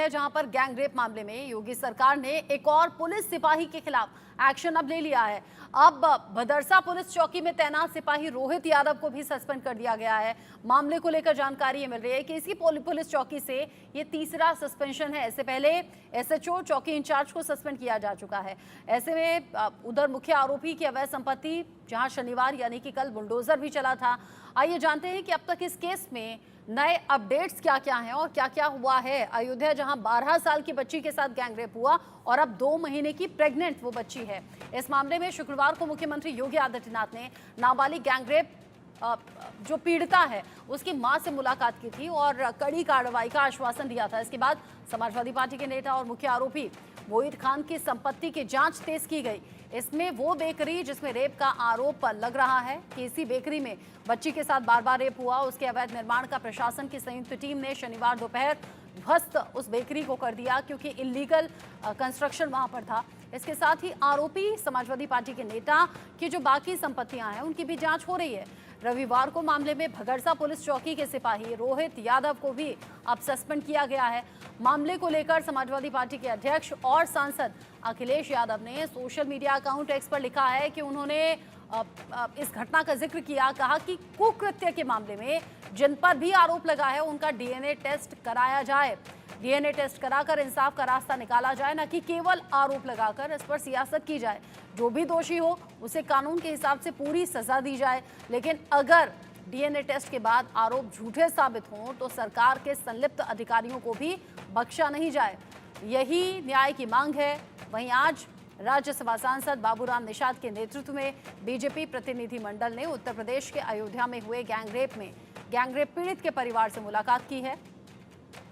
है जहां पर गैंगरेप मामले में योगी सरकार ने एक और पुलिस सिपाही के खिलाफ एक्शन अब ले लिया है। अब भदरसा पुलिस चौकी में तैनात सिपाही रोहित यादव को भी सस्पेंड कर दिया गया है। मामले को लेकर जानकारी ये मिल रही है कि इसी पुलिस चौकी से ये तीसरा सस्पेंशन है। इससे पहले एसएचओ चौकी इंचार्ज को सस्पेंड किया जा चुका है। ऐसे में उधर मुख्य आरोपी की अवैध संपत्ति जहां शनिवार यानी कि कल बुलडोजर भी चला था। आइए जानते हैं कि अब तक इस केस में नए अपडेट्स क्या क्या हैं और क्या क्या हुआ है। अयोध्या जहां 12 साल की बच्ची के साथ गैंगरेप हुआ और अब 2 महीने की प्रेग्नेंट वो बच्ची है। इस मामले में शुक्रवार को मुख्यमंत्री योगी आदित्यनाथ ने नाबालिग गैंगरेप जो पीड़िता है उसकी मां से मुलाकात की थी और कड़ी कार्रवाई का आश्वासन दिया था। इसके बाद समाजवादी पार्टी के नेता और मुख्य आरोपी मोहित खान की संपत्ति की जांच तेज की गई। इसमें वो बेकरी जिसमें रेप का आरोप लग रहा है कि इसी बेकरी में बच्ची के साथ बार बार रेप हुआ, उसके अवैध निर्माण का प्रशासन की संयुक्त टीम ने शनिवार दोपहर ध्वस्त उस बेकरी को कर दिया क्योंकि इलीगल कंस्ट्रक्शन वहां पर था। इसके साथ ही आरोपी समाजवादी पार्टी के नेता की जो बाकी संपत्तियां हैं उनकी भी जांच हो रही है। रविवार को मामले में भगड़सा पुलिस चौकी के सिपाही रोहित यादव को भी अब सस्पेंड किया गया है। मामले को लेकर समाजवादी पार्टी के अध्यक्ष और सांसद अखिलेश यादव ने सोशल मीडिया अकाउंट एक्स पर लिखा है कि उन्होंने इस घटना का जिक्र किया, कहा कि कुकृत्य के मामले में जिन पर भी आरोप लगा है उनका डीएनए टेस्ट कराया जाए। डीएनए टेस्ट कराकर इंसाफ का रास्ता निकाला जाए, न कि केवल आरोप लगाकर इस पर सियासत की जाए। जो भी दोषी हो उसे कानून के हिसाब से पूरी सजा दी जाए, लेकिन अगर डीएनए टेस्ट के बाद आरोप झूठे साबित हों तो सरकार के संलिप्त अधिकारियों को भी बख्शा नहीं जाए। यही न्याय की मांग है। वहीं आज राज्यसभा सांसद बाबूराम निषाद के नेतृत्व में बीजेपी प्रतिनिधिमंडल ने उत्तर प्रदेश के अयोध्या में हुए गैंगरेप पीड़ित के परिवार से मुलाकात की है।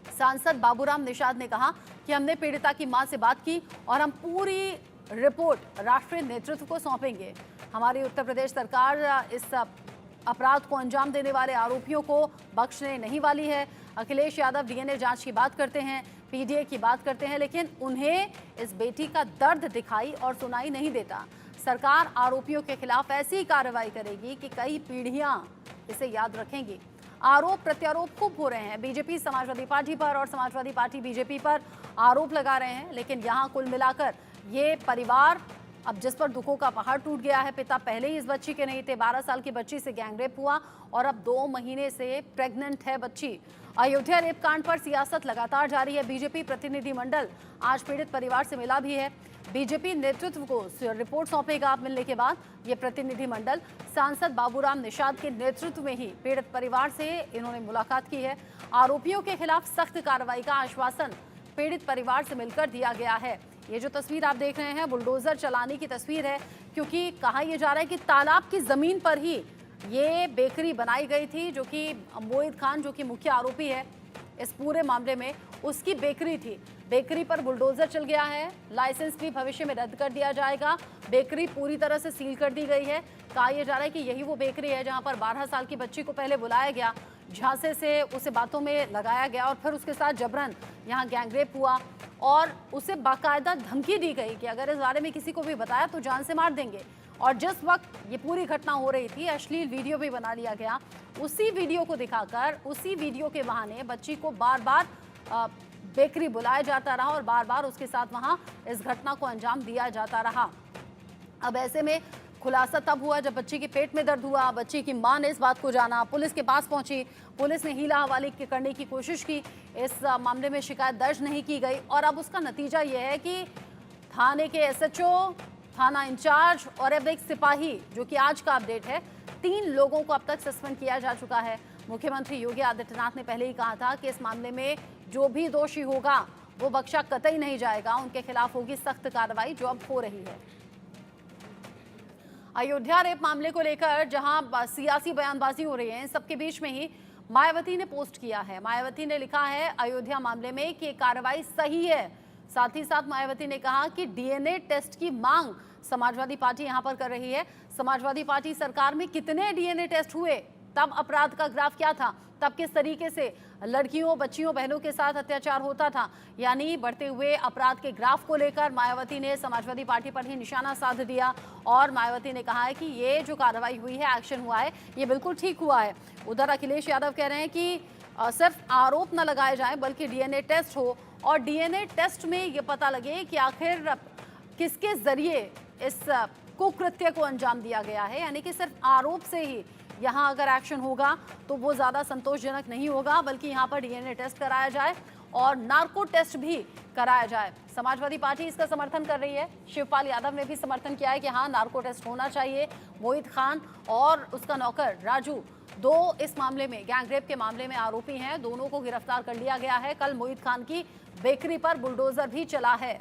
सांसद बाबूराम निषाद ने कहा कि हमने पीड़िता की मां से बात की और हम पूरी रिपोर्ट राष्ट्रीय नेतृत्व को सौंपेंगे। हमारी उत्तर प्रदेश सरकार इस अपराध को अंजाम देने वाले आरोपियों को बख्शने नहीं वाली है। अखिलेश यादव डीएनए जांच की बात करते हैं, पीडीए की बात करते हैं, लेकिन उन्हें इस बेटी का दर्द दिखाई और सुनाई नहीं देता। सरकार आरोपियों के खिलाफ ऐसी कार्रवाई करेगी कि कई पीढ़ियां इसे याद रखेंगी। आरोप प्रत्यारोप खूब हो रहे हैं। बीजेपी समाजवादी पार्टी पर और समाजवादी पार्टी बीजेपी पर आरोप लगा रहे हैं, लेकिन यहाँ कुल मिलाकर ये परिवार अब जिस पर दुखों का पहाड़ टूट गया है। पिता पहले ही इस बच्ची के नहीं थे। 12 साल की बच्ची से गैंगरेप हुआ और अब 2 महीने से प्रेग्नेंट है बच्ची। अयोध्या रेप कांड पर सियासत लगातार जारी है। बीजेपी प्रतिनिधिमंडल आज पीड़ित परिवार से मिला भी है। बीजेपी नेतृत्व को रिपोर्ट सौंपेगा। मिलने के बाद ये प्रतिनिधिमंडल सांसद बाबूराम निषाद के नेतृत्व में ही पीड़ित परिवार से इन्होंने मुलाकात की है। आरोपियों के खिलाफ सख्त कार्रवाई का आश्वासन पीड़ित परिवार से मिलकर दिया गया है। ये जो तस्वीर आप देख रहे हैं बुलडोजर चलाने की तस्वीर है, क्योंकि कहा यह जा रहा है कि तालाब की जमीन पर ही ये बेकरी बनाई गई थी, जो कि मोहित खान जो कि मुख्य आरोपी है इस पूरे मामले में, उसकी बेकरी थी। बेकरी पर बुलडोजर चल गया है। लाइसेंस भी भविष्य में रद्द कर दिया जाएगा। बेकरी पूरी तरह से सील कर दी गई है। कहा यह जा रहा है कि यही वो बेकरी है जहां पर 12 साल की बच्ची को पहले बुलाया गया, झांसे से उसे बातों में लगाया गया और फिर उसके साथ जबरन यहाँ गैंगरेप हुआ और उसे बाकायदा धमकी दी गई कि अगर इस बारे में किसी को भी बताया तो जान से मार देंगे। और जिस वक्त ये पूरी घटना हो रही थी अश्लील वीडियो भी बना लिया गया। उसी वीडियो को दिखाकर उसी वीडियो के बहाने बच्ची को बार बार बेकरी बुलाया जाता रहा और बार बार उसके साथ वहां इस घटना को अंजाम दिया जाता रहा। अब ऐसे में खुलासा तब हुआ जब बच्ची के पेट में दर्द हुआ। बच्ची की मां ने इस बात को जाना, पुलिस के पास पहुंची। पुलिस ने हीला हवाले करने की कोशिश की। इस मामले में शिकायत दर्ज नहीं की गई और अब उसका नतीजा यह है कि थाने के एसएचओ, थाना इंचार्ज और अब एक सिपाही, जो कि आज का अपडेट है, 3 लोगों को अब तक सस्पेंड किया जा चुका है। मुख्यमंत्री योगी आदित्यनाथ ने पहले ही कहा था कि इस मामले में जो भी दोषी होगा वो बख्शा कतई नहीं जाएगा। उनके खिलाफ होगी सख्त कार्रवाई, जो अब हो रही है। अयोध्या रेप मामले को लेकर जहां सियासी बयानबाजी हो रही है, इन सबके बीच में ही मायावती ने पोस्ट किया है। मायावती ने लिखा है अयोध्या मामले में कि कार्रवाई सही है। साथ ही साथ मायावती ने कहा कि डीएनए टेस्ट की मांग समाजवादी पार्टी यहां पर कर रही है। समाजवादी पार्टी सरकार में कितने डीएनए टेस्ट हुए, तब अपराध का ग्राफ क्या था, तब किस तरीके से लड़कियों, बच्चियों, बहनों के साथ अत्याचार होता था, यानी बढ़ते हुए अपराध के ग्राफ को लेकर मायावती ने समाजवादी पार्टी पर ही निशाना साध दिया। और मायावती ने कहा है कि ये जो कार्रवाई हुई है, एक्शन हुआ है, ये बिल्कुल ठीक हुआ है। उधर अखिलेश यादव कह रहे हैं कि सिर्फ आरोप न लगाए जाएं बल्कि डीएनए टेस्ट हो और डीएनए टेस्ट में ये पता लगे कि आखिर किसके जरिए इस कुकृत्य को अंजाम दिया गया है। यानी कि सिर्फ आरोप से ही यहाँ अगर एक्शन होगा तो वो ज़्यादा संतोषजनक नहीं होगा, बल्कि यहाँ पर डीएनए टेस्ट कराया जाए और नार्को टेस्ट भी कराया जाए। समाजवादी पार्टी इसका समर्थन कर रही है, शिवपाल यादव ने भी समर्थन किया है कि हाँ, नार्को टेस्ट होना चाहिए। मोहित खान और उसका नौकर राजू, दो इस मामले में, गैंगरेप के मामले में आरोपी हैं, दोनों को गिरफ्तार कर लिया गया है। कल मोहित खान की बेकरी पर बुलडोजर भी चला है।